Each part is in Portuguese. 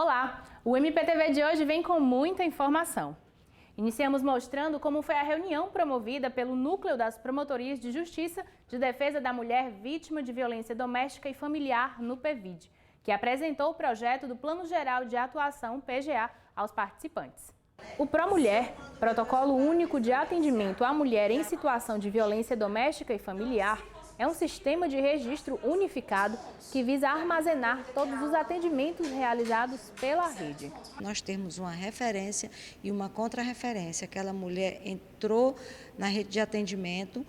Olá! O MPTV de hoje vem com muita informação. Iniciamos mostrando como foi a reunião promovida pelo Núcleo das Promotorias de Justiça de Defesa da Mulher Vítima de Violência Doméstica e Familiar no PEVID, que apresentou o projeto do Plano Geral de Atuação PGA aos participantes. O ProMulher, Protocolo Único de Atendimento à Mulher em Situação de Violência Doméstica e Familiar, é um sistema de registro unificado que visa armazenar todos os atendimentos realizados pela rede. Nós temos uma referência e uma contrarreferência. Aquela mulher entrou na rede de atendimento,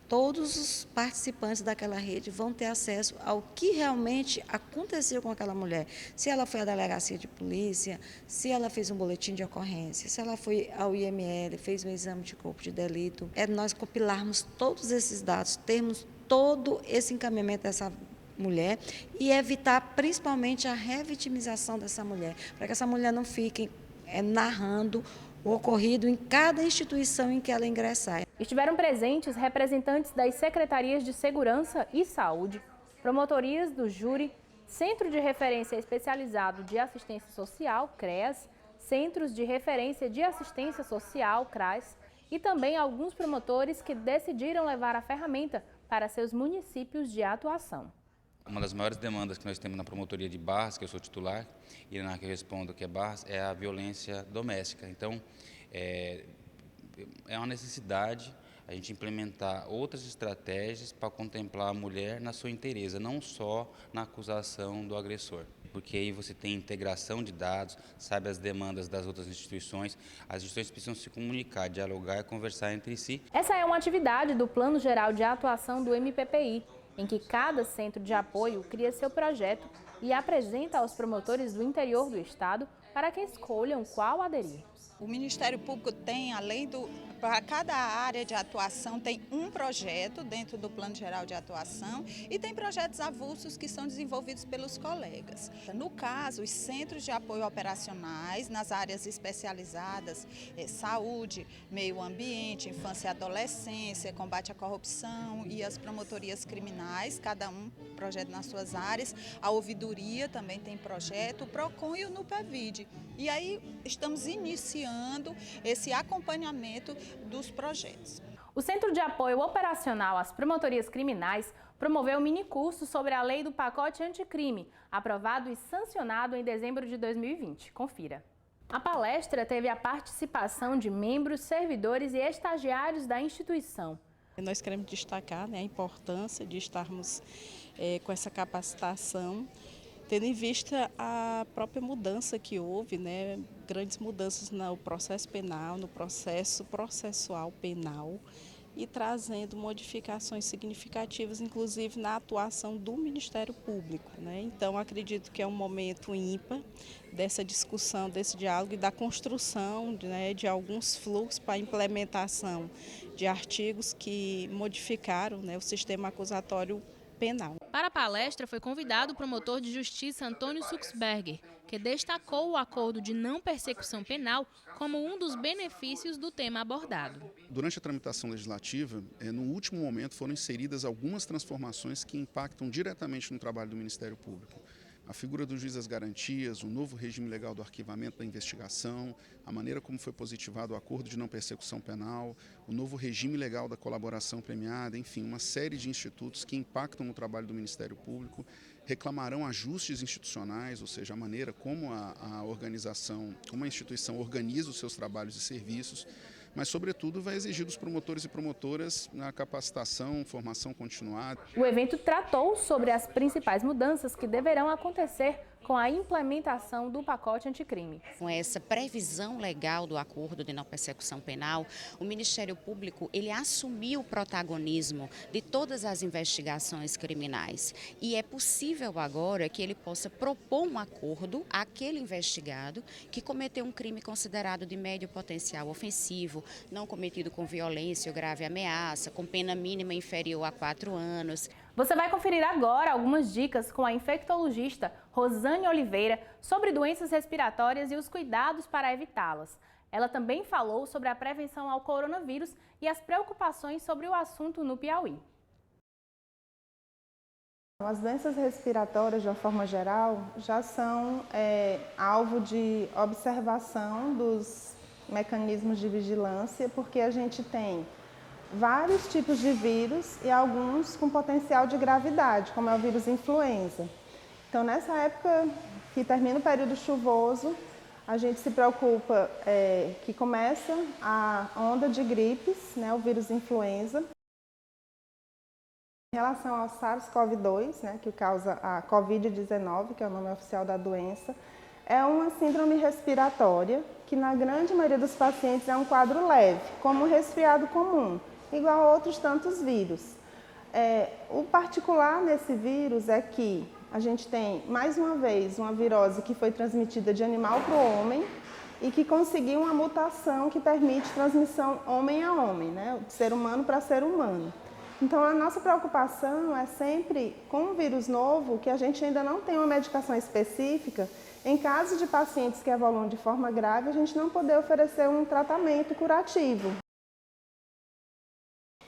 todos os participantes daquela rede vão ter acesso ao que realmente aconteceu com aquela mulher. Se ela foi à delegacia de polícia, se ela fez um boletim de ocorrência, se ela foi ao IML, fez um exame de corpo de delito. É nós compilarmos todos esses dados, termos todo esse encaminhamento dessa mulher e evitar principalmente a revitimização dessa mulher, para que essa mulher não fique narrando o ocorrido em cada instituição em que ela ingressar. Estiveram presentes representantes das Secretarias de Segurança e Saúde, promotorias do júri, Centro de Referência Especializado de Assistência Social, CREAS, Centros de Referência de Assistência Social, CRAS, e também alguns promotores que decidiram levar a ferramenta para seus municípios de atuação. Uma das maiores demandas que nós temos na promotoria de Barras, que eu sou titular, e na que eu respondo que é Barras, é a violência doméstica. Então, é uma necessidade a gente implementar outras estratégias para contemplar a mulher na sua inteireza, não só na acusação do agressor. Porque aí você tem integração de dados, sabe as demandas das outras instituições, as instituições precisam se comunicar, dialogar e conversar entre si. Essa é uma atividade do Plano Geral de Atuação do MPPI, em que cada centro de apoio cria seu projeto e apresenta aos promotores do interior do estado para que escolham qual aderir. O Ministério Público tem, para cada área de atuação, tem um projeto dentro do Plano Geral de Atuação e tem projetos avulsos que são desenvolvidos pelos colegas. No caso, os centros de apoio operacionais nas áreas especializadas, saúde, meio ambiente, infância e adolescência, combate à corrupção e as promotorias criminais, cada um projeto nas suas áreas. A ouvidoria também tem projeto, o PROCON e o NUPEVID. E aí estamos iniciando esse acompanhamento dos projetos. O Centro de Apoio Operacional às Promotorias Criminais promoveu um minicurso sobre a Lei do Pacote Anticrime, aprovado e sancionado em dezembro de 2020. Confira. A palestra teve a participação de membros, servidores e estagiários da instituição. Nós queremos destacar a importância de estarmos com essa capacitação, tendo em vista a própria mudança que houve, grandes mudanças no processo penal, no processo processual penal e trazendo modificações significativas, inclusive na atuação do Ministério Público. Então, acredito que é um momento ímpar dessa discussão, desse diálogo e da construção de alguns fluxos para a implementação de artigos que modificaram o sistema acusatório penal. Para a palestra foi convidado o promotor de justiça Antônio Suxberger, que destacou o acordo de não persecução penal como um dos benefícios do tema abordado. Durante a tramitação legislativa, no último momento foram inseridas algumas transformações que impactam diretamente no trabalho do Ministério Público. A figura do juiz das garantias, o novo regime legal do arquivamento da investigação, a maneira como foi positivado o acordo de não persecução penal, o novo regime legal da colaboração premiada, enfim, uma série de institutos que impactam no trabalho do Ministério Público, reclamarão ajustes institucionais, ou seja, a maneira como a organização, como a instituição organiza os seus trabalhos e serviços, mas, sobretudo, vai exigir dos promotores e promotoras na capacitação, formação continuada. O evento tratou sobre as principais mudanças que deverão acontecer com a implementação do pacote anticrime. Com essa previsão legal do acordo de não persecução penal, o Ministério Público ele assumiu o protagonismo de todas as investigações criminais. E é possível agora que ele possa propor um acordo àquele investigado que cometeu um crime considerado de médio potencial ofensivo, não cometido com violência ou grave ameaça, com pena mínima inferior a 4 anos. Você vai conferir agora algumas dicas com a infectologista Rosane Oliveira sobre doenças respiratórias e os cuidados para evitá-las. Ela também falou sobre a prevenção ao coronavírus e as preocupações sobre o assunto no Piauí. As doenças respiratórias, de uma forma geral, já são alvo de observação dos mecanismos de vigilância, porque a gente tem vários tipos de vírus e alguns com potencial de gravidade, como é o vírus influenza. Então, nessa época que termina o período chuvoso, a gente se preocupa que começa a onda de gripes, né, o vírus influenza. Em relação ao SARS-CoV-2, né, que causa a Covid-19, que é o nome oficial da doença, é uma síndrome respiratória que, na grande maioria dos pacientes, é um quadro leve, como um resfriado comum, igual a outros tantos vírus. O particular nesse vírus é que a gente tem, mais uma vez, uma virose que foi transmitida de animal para o homem e que conseguiu uma mutação que permite transmissão homem a homem, né, de ser humano para ser humano. Então, a nossa preocupação é sempre, com um vírus novo, que a gente ainda não tem uma medicação específica, em caso de pacientes que evoluam de forma grave, a gente não poder oferecer um tratamento curativo.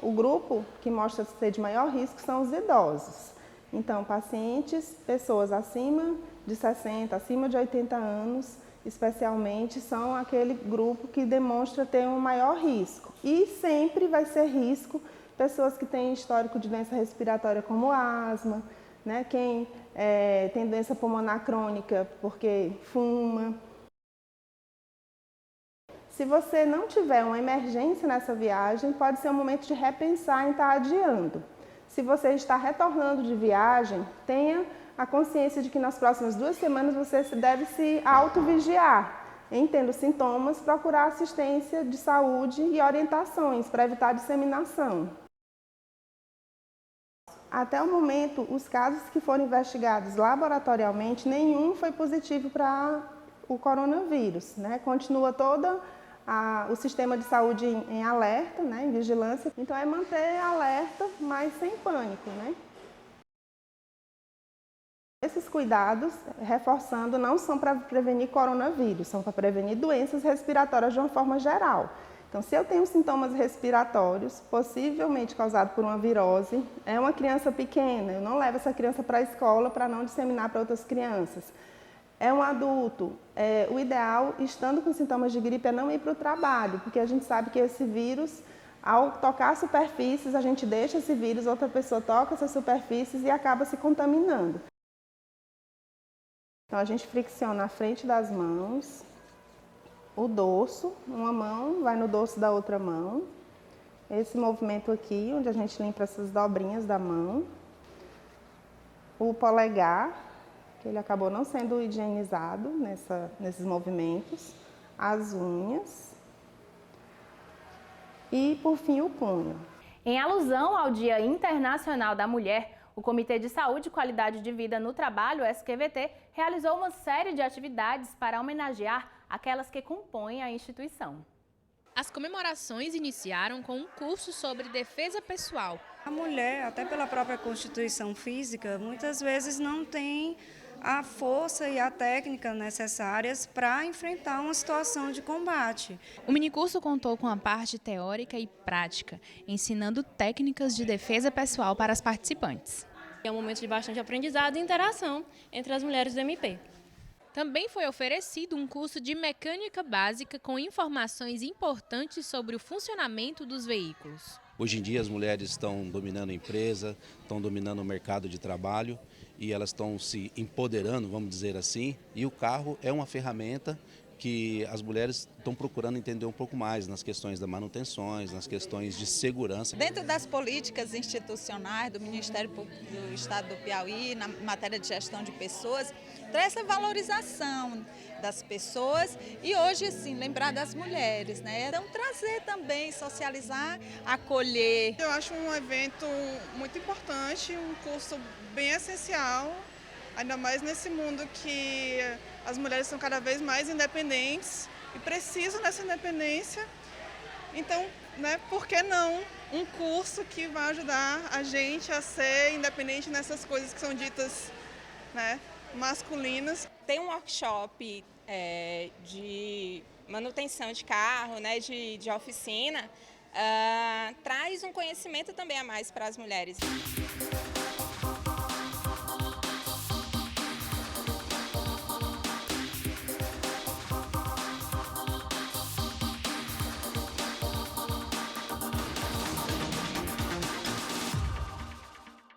O grupo que mostra ser de maior risco são os idosos. Então, pacientes, pessoas acima de 60, acima de 80 anos, especialmente, são aquele grupo que demonstra ter um maior risco. E sempre vai ser risco pessoas que têm histórico de doença respiratória como asma, né? Quem tem doença pulmonar crônica porque fuma. Se você não tiver uma emergência nessa viagem, pode ser um momento de repensar em estar adiando. Se você está retornando de viagem, tenha a consciência de que nas próximas 2 semanas você deve se autovigiar. Em tendo sintomas, procurar assistência de saúde e orientações para evitar a disseminação. Até o momento, os casos que foram investigados laboratorialmente, nenhum foi positivo para o coronavírus, né? Continua todo o sistema de saúde em alerta, né? Em vigilância. Então, é manter alerta, mas sem pânico, né? Esses cuidados, reforçando, não são para prevenir coronavírus, são para prevenir doenças respiratórias de uma forma geral. Então, se eu tenho sintomas respiratórios, possivelmente causados por uma virose, é uma criança pequena, eu não levo essa criança para a escola para não disseminar para outras crianças. É um adulto, o ideal, estando com sintomas de gripe, é não ir para o trabalho, porque a gente sabe que esse vírus, ao tocar superfícies, a gente deixa esse vírus, outra pessoa toca essas superfícies e acaba se contaminando. Então, a gente fricciona a frente das mãos, o dorso, uma mão vai no dorso da outra mão. Esse movimento aqui, onde a gente limpa essas dobrinhas da mão. O polegar, que ele acabou não sendo higienizado nesses movimentos. As unhas. E, por fim, o punho. Em alusão ao Dia Internacional da Mulher, o Comitê de Saúde e Qualidade de Vida no Trabalho, o SQVT, realizou uma série de atividades para homenagear aquelas que compõem a instituição. As comemorações iniciaram com um curso sobre defesa pessoal. A mulher, até pela própria constituição física, muitas vezes não tem a força e a técnica necessárias para enfrentar uma situação de combate. O minicurso contou com a parte teórica e prática, ensinando técnicas de defesa pessoal para as participantes. É um momento de bastante aprendizado e interação entre as mulheres do MP. Também foi oferecido um curso de mecânica básica com informações importantes sobre o funcionamento dos veículos. Hoje em dia as mulheres estão dominando a empresa, estão dominando o mercado de trabalho e elas estão se empoderando, vamos dizer assim, e o carro é uma ferramenta que as mulheres estão procurando entender um pouco mais nas questões das manutenções, nas questões de segurança. Dentro das políticas institucionais do Ministério Público do Estado do Piauí, na matéria de gestão de pessoas, traz essa valorização das pessoas e hoje, assim, lembrar das mulheres, né? Então, trazer também, socializar, acolher. Eu acho um evento muito importante, um curso bem essencial, ainda mais nesse mundo que as mulheres são cada vez mais independentes e precisam dessa independência. Então, né, por que não um curso que vai ajudar a gente a ser independente nessas coisas que são ditas, né, masculinas. Tem um workshop de manutenção de carro, né, de oficina, traz um conhecimento também a mais para as mulheres.